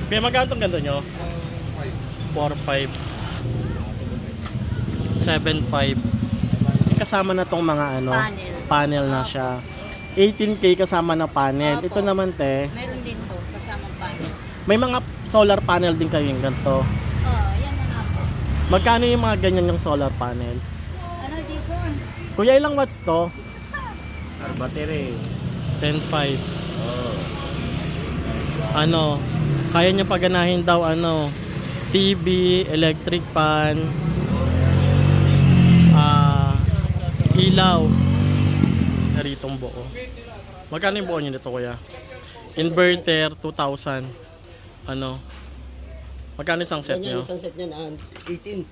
Kaya magkano itong ganito nyo? 4.5 7.5. Kasama na tong mga ano, panel na siya. 18K kasama na panel. Opo. Ito naman te, Meron din to, kasamang panel. may mga solar panel din kayo yung ganito. Yan na nga po. Magkano yung mga ganyan yung solar panel? Ano, Jason? Kuya, ilang watts to? Battery. 10.5. Oh. Ano, kaya niya paganahin daw ano, TV, electric fan, ilaw. Naritong buo. Magkano yung buo niyo nito kuya? Inverter 2,000. Ano? Magkano isang set niyo? Isang set niya na 18.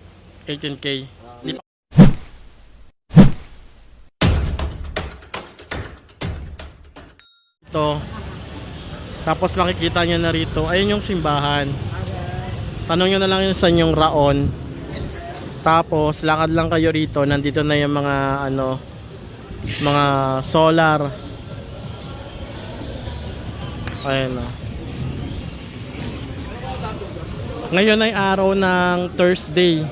18K. Di pa- Ito. Tapos makikita niyo na rito, ayun yung simbahan. Tanong niyo na lang yun sa inyong raon. Tapos lakad lang kayo rito, nandito na yung mga ano, mga solar. Ayan o. Ngayon ay araw ng Thursday.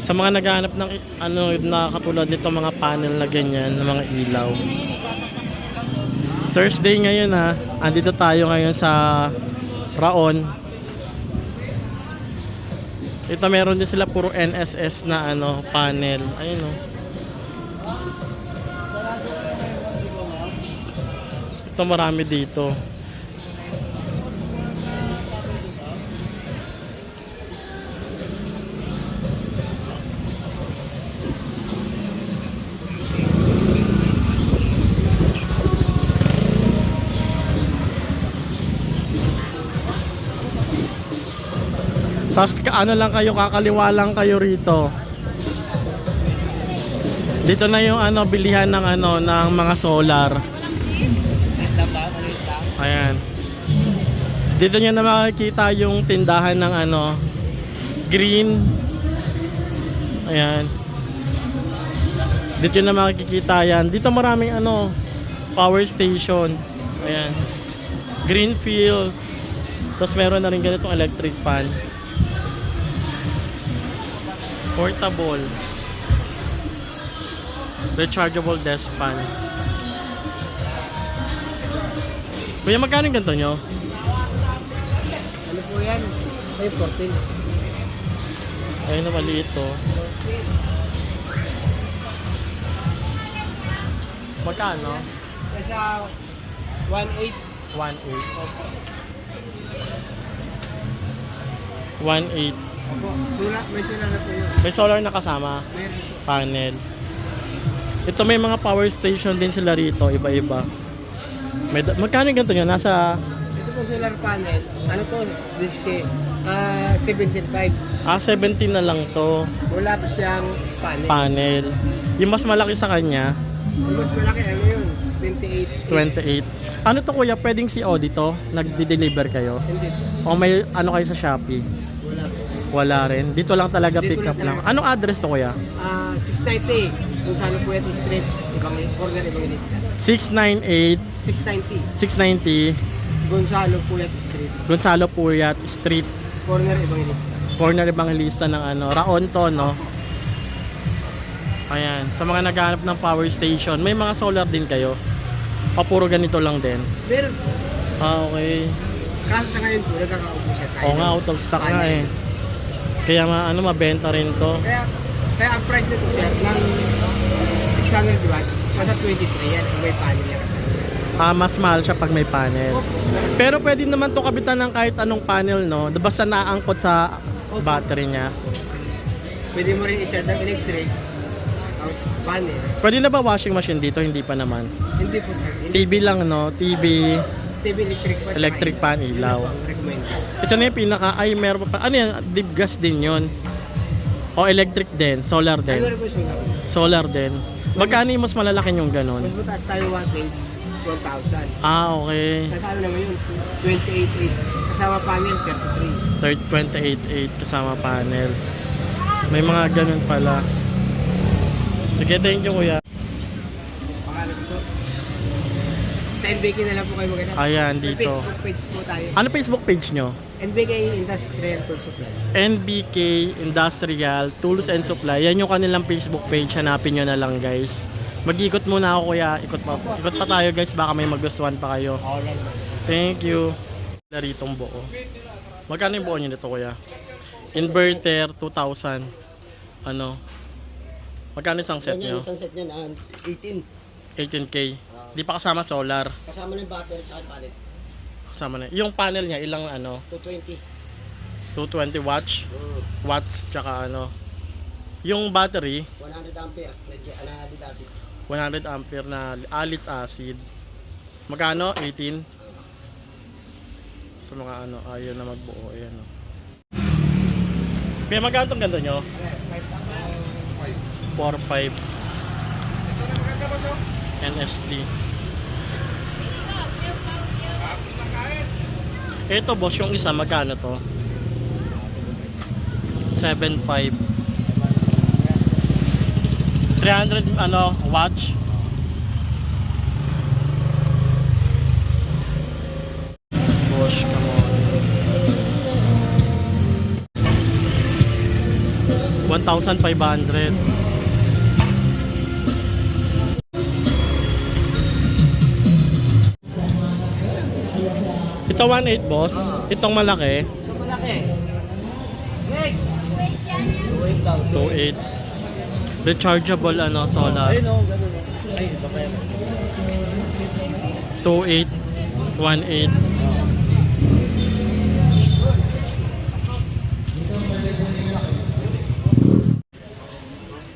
Sa mga naghahanap ng ano na katulad nito mga panel na ganyan, ng mga ilaw. Thursday ngayon ha. Andito tayo ngayon sa Raon. Ito meron din sila puro NSS na ano panel. Ayun o. Ito marami dito. Tapos ano lang kayo, kakaliwa lang kayo rito. Dito na yung ano bilihan ng ano ng mga solar. Ayan. Dito niyo na makikita yung tindahan ng ano green. Ayan. Dito na makikita yan. Dito maraming ano power station. Ayan. Greenfield. Tapos meron na rin ganitong electric fan. Portable. Rechargeable desk fan. Kuya, magkano yung ganito nyo? Ano po yan? Ay, 14. Ayun na maliit to. Magkano? Nasa 1.8. 1.8. 1.8. Opo, may solar na po yun. May solar na kasama. Meron. Panel. Ito may mga power station din sila rito, iba-iba. Magkano yung ganito nyo? Nasa Ito po solar panel. Ano to? This 17.5. 17 na lang to. Wala pa siyang panel. Panel. Yung mas malaki sa kanya, Yung mas malaki, ano yun? 28. 28. Ano to kuya? Pwedeng si Audi to? Nagdi-deliver kayo? Hindi po. O may ano kayo sa Shopee? Wala po. Wala rin. Dito lang talaga Dito pick lang up lang. talaga. Anong address to kuya? 690. Kung saan po ito street. Corner Evangelista. 698 690. 690 Gonzalo Puyat Street. Gonzalo Puyat Street, Corner Evangelista. corner Evangelista ng ano, Raon to, no? Ayan, sa mga naghahanap ng power station, may mga solar din kayo. Papuro ganito lang din. Meron po. Okay. Kaso sa ngayon po, nagkakaubos siya tayo. Oo nga, out of stock nga eh. Kaya ano, mabenta rin to. Kaya ang price nito sir, ng 600 watts, nasa 23 yan. Kung may panel yan kasi. Mas mahal siya pag may panel. Pero pwede naman to kabitan ng kahit anong panel, no? Basta naangkot sa battery niya. Pwede mo rin i-charge ng electric. Panel. Pwede na ba washing machine dito? Hindi pa naman. Hindi po. TV lang, no? TV, TV electric pa. electric pan, ilaw. Recommend. Ito na yung pinaka, ay meron pa. Ano yan? Deep gas din yon. O electric din, solar Ano din. rin po solar? Solar din. Magkano yung mas malalaki yung ganun? Mas mataas tayo wattage, 1,000. Okay. Kasi ano naman yun, 28.8. Kasama panel, 33. 28.8 kasama panel. May mga ganun pala. Sige, thank you kuya. Pangalan ko. Sa NBK na lang po kayo maganda. Ayan, May dito. Facebook page po tayo. Ano Facebook page nyo? NBK Industrial Tool Supply. NBK Industrial Tools and Supply. Yan yung kanilang Facebook page. Hanapin nyo na lang guys. Mag-ikot muna ako kuya. Ikot pa tayo guys. Baka may magustuhan pa kayo. Oo, yan. Thank you. Naritong buo. Magkano yung buo nyo nito kuya? Inverter 2,000. Ano? Magkano isang set Ganyan, nyo? isang set niyan, 18. 18K. Di pa kasama solar. Kasama na yung battery at panel. Kasama na. Yung panel niya ilang ano? 220. 220 watts tsaka ano. Yung battery 100 ampere. Lead acid. 100 ampere na alit acid. Magkano? 18. Sa mga ano, ayaw na magbuo. Ayan o. Kaya magkano itong ganito nyo? 4.5 NSD. Ito boss, yung isa magkano to? 7.5 300 ano, watch. Boss, come on. 1,500. Ito 1.8 boss. Itong malaki Ito malaki. Hey! 2.8 daw. 2.8. Rechargeable ano, solar. Ayun o, ganun o. Ay, ito pa yan. 2.8 1.8.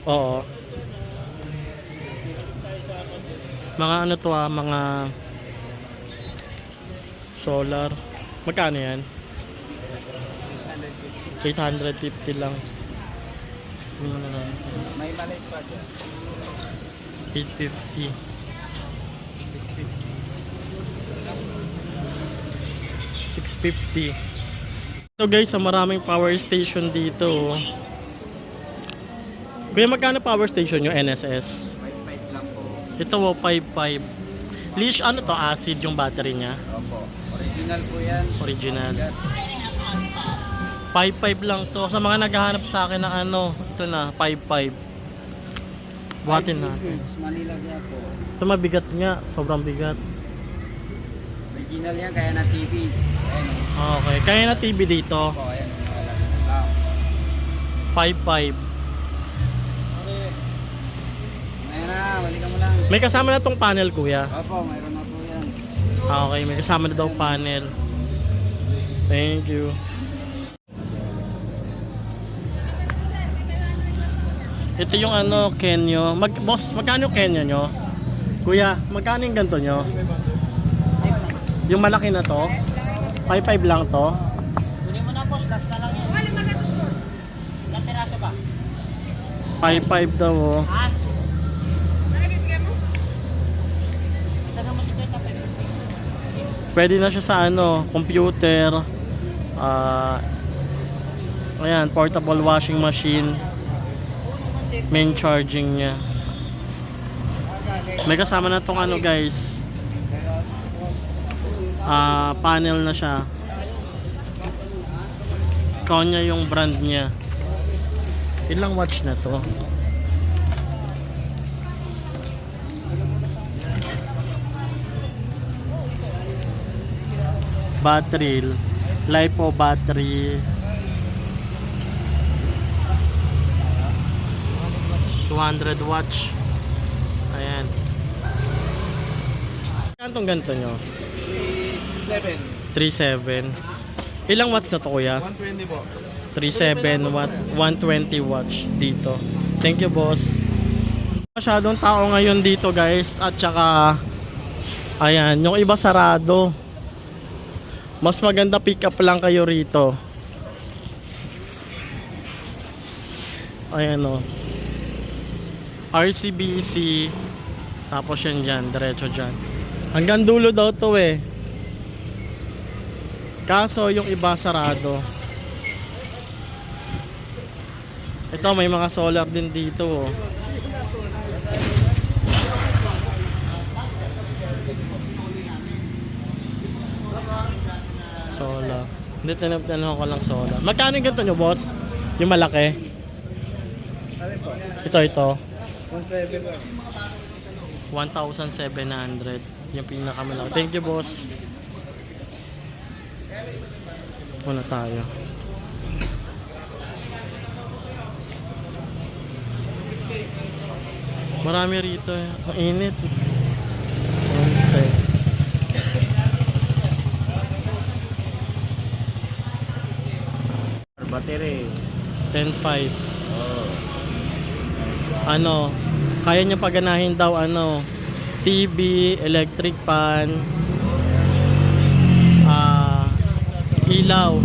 Oo. Mga ano to mga solar. Magkano yan? 850 lang. Ano na lang? May maliit pa dyan. 850. 650. So guys, maraming power station dito. Oh. Kuya, magkano power station yung NSS? 5.5 lang po. Ito 5.5. Leash, ano to? Acid yung battery niya? Opo. Original po yan. Original. 5.5 lang to. Sa mga naghahanap sa akin ng ano, ito na, 5.5. Buhatin natin. Manila niya po. Ito mabigat nga, sobrang bigat. Original yan, kaya na TV. Ayan o. Okay, kaya na TV dito. Opo, ayan o. Lang. 5.5. Ayan na, balikan mo lang. May kasama na tong panel, kuya. Opo, mayroon na po yan. Okay, may kasama na daw panel. Thank you. Ito yung ano, Kenyo. Boss, magkano yung Kenyo nyo? Kuya, magkano yung ganito nyo? Yung malaki na to? 5.5 lang to? Kunin mo na boss, last na lang yun. Wala magatos mo. Ilang piraso ba? 5.5 daw oh. Ha? Tanong mo si Kuya Kapit. Pwede na siya sa ano, computer. Ayan, portable washing machine. Main charging niya. May kasama na tong ano guys. Panel na siya. Konya yung brand niya. Ilang watch na to? Battery, LiPo battery. 200 watts. Ayan. Kantong ganito nyo? 7. 3.7. Ilang watts na to kuya? 120 po. 3.7 watt, 120 watts dito. Thank you boss. Masyadong tao ngayon dito guys. At saka ayan, yung iba sarado. Mas maganda pick up lang kayo rito. Ayan o. RCBC. Tapos yan dyan, diretso dyan. Hanggang dulo daw to eh. Kaso yung iba sarado. Ito may mga solar din dito oh. Solar. Hindi, tinanong ko lang solar. Magkano yung ganito nyo, boss? Yung malaki? Alin po? Ito. 1.7 lang. 1,700. Yung pinakamalaki. Thank you, boss. Muna tayo. Marami rito eh. Ang init. Onse. Battery. 10.5. Oh. Ano, kaya niya paganahin daw TV, electric fan, ilaw,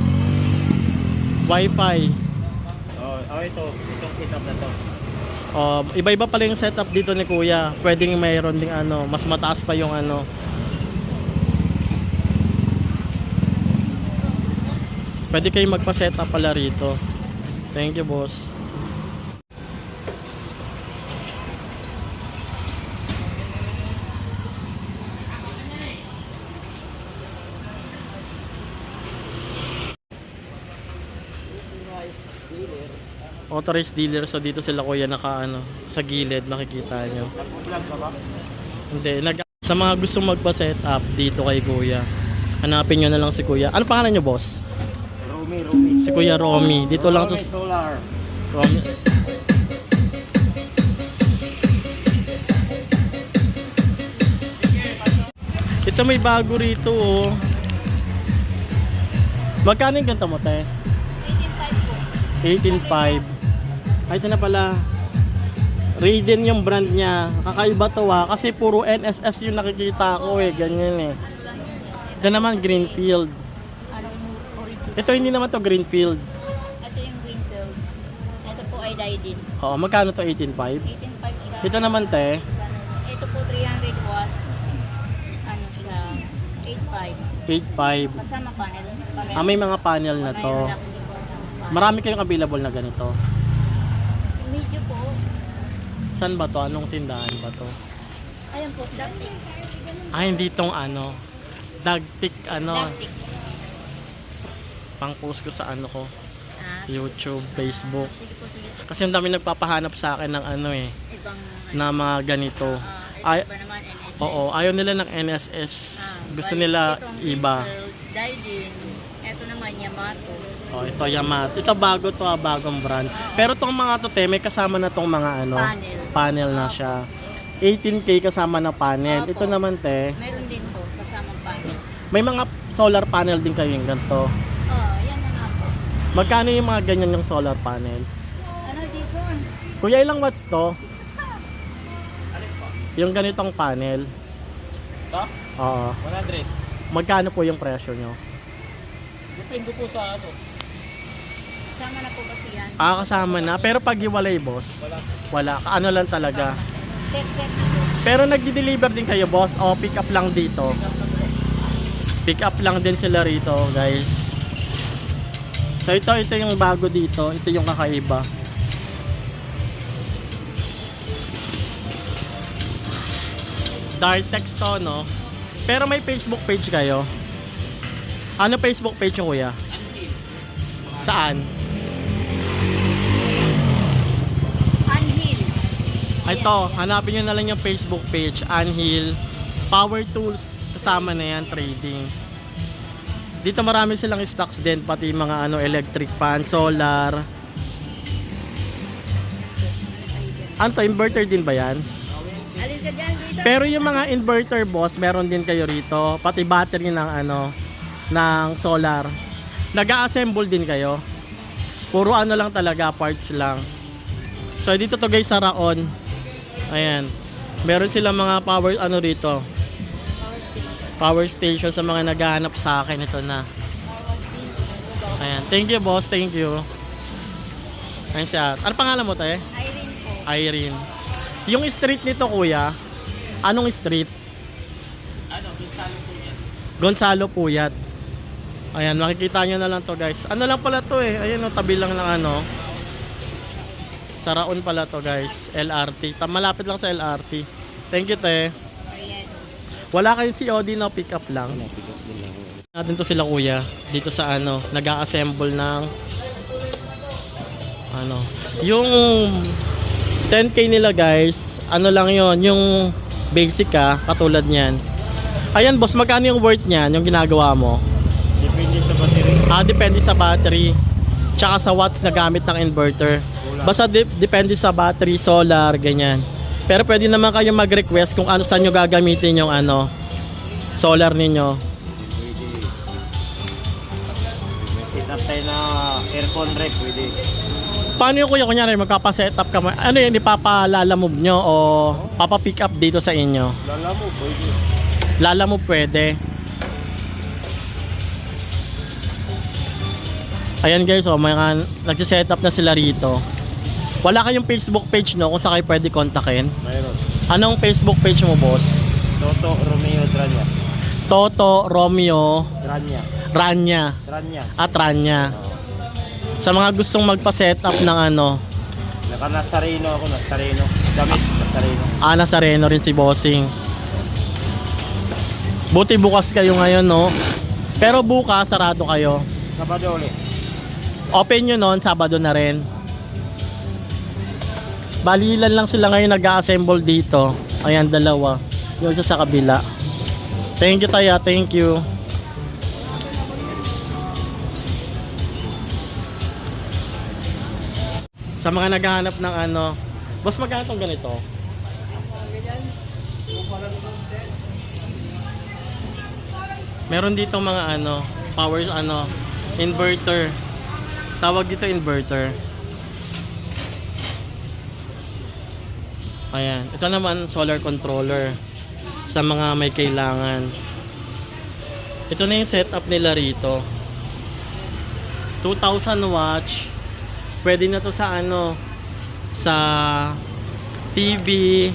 wifi. Oh, ito. Itong setup na to. Iba-iba pala yung setup dito ni Kuya. Pwedeng mayroon ding mas mataas pa yung Pwede kayo magpa-setup pala rito. Thank you, boss. Authorized dealer, so dito sila kuya sa gilid makikita nyo. Nag-vlog ka ba? Hindi, sa mga gustong magpa-set up dito kay kuya, hanapin nyo na lang si kuya. Ano pangalan nyo, boss? Romy. Si Kuya Romy. Dito lang to. Solar. Romy. Ito may bago rito oh. Magkano yung ganito mo, te? 18.5. Ay, ito na pala. Raiden yung brand niya. Kakaiba to kasi puro NSS yung nakikita ko ganyan Ito naman Greenfield. Ito hindi naman to Greenfield. Ito yung Greenfield. Ito po ay Daikin. Oo, magkano to? 18.5? 18.5 siya. Ito naman, te. Ito po 300 watts. Ano siya? 8.5. 8.5. Kasama panel. May mga panel na to. Marami kayong available na ganito. Medyo po. Saan ba to? Anong tindahan ba to? Ayun po, Dactic. Hindi tong Dagtik Dactic. Pang post ko sa ko. Ah, YouTube, Facebook. sige po, sige. Kasi ang dami nagpapahanap sa akin ng Ibang na mga ganito. ito Ay, ba naman NSS? oo, ayaw nila ng NSS. Gusto nila iba. Daikin. Ito naman Yamato. Ito Yamaha. Ito bago to, bagong brand. Pero tong mga to, may kasama na tong mga panel na siya. 18K kasama na panel. Opo. Ito naman, te, Meron din po kasamang panel. may mga solar panel din kayo yung ganito. Yan na nga po. Magkano yung mga ganyan yung solar panel? Ano, Jason? Kuya, ilang watts to? Yung ganitong panel. Ito? Oo. 100. Magkano po yung presyo nyo? Depende po sa Kasama na po kasi yan. Kasama na. Pero pag hiwalay, boss, wala. Ano lang talaga. Set na po. Pero nagdi-deliver din kayo, boss? O pick up lang dito? Pick up lang din sila rito, guys. So ito yung bago dito. Ito yung kakaiba. Dartex to, no? Pero may Facebook page kayo? Ano Facebook page yung kuya? Saan? Anhil. Ito, hanapin nyo na lang yung Facebook page, Anhil Power Tools, kasama na yan, trading. Dito marami silang stocks din, pati mga electric fan, solar. Ano to, inverter din ba yan? Alin ka dyan, Jason? Pero yung mga inverter, boss, meron din kayo rito, pati battery ng ng solar. Nag-a-assemble din kayo. Puro lang talaga, parts lang. So dito to guys sa Raon. Ayan. Meron silang mga power rito. Power station sa mga naghahanap sa akin. Ito na. Ayan. Thank you, boss. Thank you. Ayan siya. Ano pangalan mo, te? Irene po. Irene. Yung street nito, kuya, anong street? Gonzalo po yan. Gonzalo Puyat. Ayan, makikita nyo na lang to, guys. Ano lang pala to Ayan tabi lang ng sa Raon pala to, guys. LRT. Malapit lang sa LRT. Thank you, te. Ayan. Wala kayong COD na pick up lang. Natin to sila kuya dito sa ano, nag-a-assemble ng ano, yung 10k nila guys, ano lang yon, yung basic katulad niyan. Ayan boss, magkano yung worth niyan, yung ginagawa mo? Depende sa battery. Depende sa battery, tsaka sa watts na gamit ng inverter. Basta depende sa battery, solar, ganyan. Pero pwede naman kayo mag-request kung ano saan nyo gagamitin yung ano, solar ninyo. May set up tayo na aircon rep, pwede. Paano yung kuya, kunyari magkapa-setup ka, ano yun, ipapalalamove nyo o papa-pick up dito sa inyo? Lala mo, pwede. Lalamove pwede. Ayan guys, mga nagsisetup na sila rito. Wala kayong Facebook page no, kung saan kayo pwede kontakin? Mayroon. Anong Facebook page mo boss? Toto Romeo Dranya. Toto Romeo Dranya. Ranya Dranya. at Ranya. Sa mga gustong magpa-setup ng ano, Naka-Nazareno ako, Nazareno. Gamit, Nazareno. Nazareno rin si Bossing. Buti bukas kayo ngayon no. Pero bukas sarado kayo. Sabado ulit. Open nyo noon, Sabado na rin. Balilan lang sila ngayon nag-assemble dito. Ayan, dalawa. Yung isa sa kabila. Thank you Taya, thank you. Sa mga naghahanap ng ano, boss magkano tong ganito? Meron dito mga ano, powers ano, inverter. Tawag dito inverter. Ayan, ito naman solar controller sa mga may kailangan. Ito na yung setup nila rito. 2,000 watts. Pwede na to sa ano, sa TV.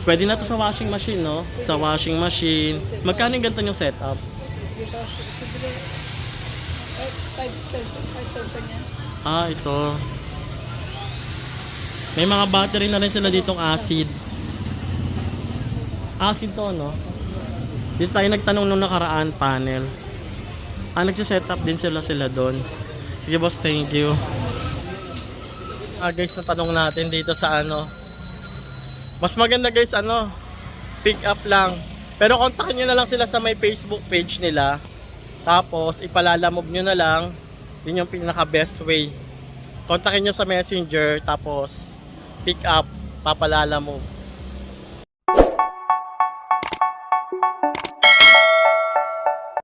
Pwede na to sa washing machine, no? Sa washing machine. Magkano yung ganito yung setup? 5,000 yan. Ito. May mga battery na rin sila ditong acid. Acid to, no? Dito tayo nagtanong nung nakaraan panel. Nagsisetup din sila doon. Sige boss, thank you. Guys, natanong natin dito sa ano. Mas maganda guys, ano, pick up lang. Pero kontakin nyo na lang sila sa may Facebook page nila. Tapos, ipalalamove nyo na lang. Yun yung pinaka best way. Kontakin nyo sa messenger. Tapos, pick up, papalalamove.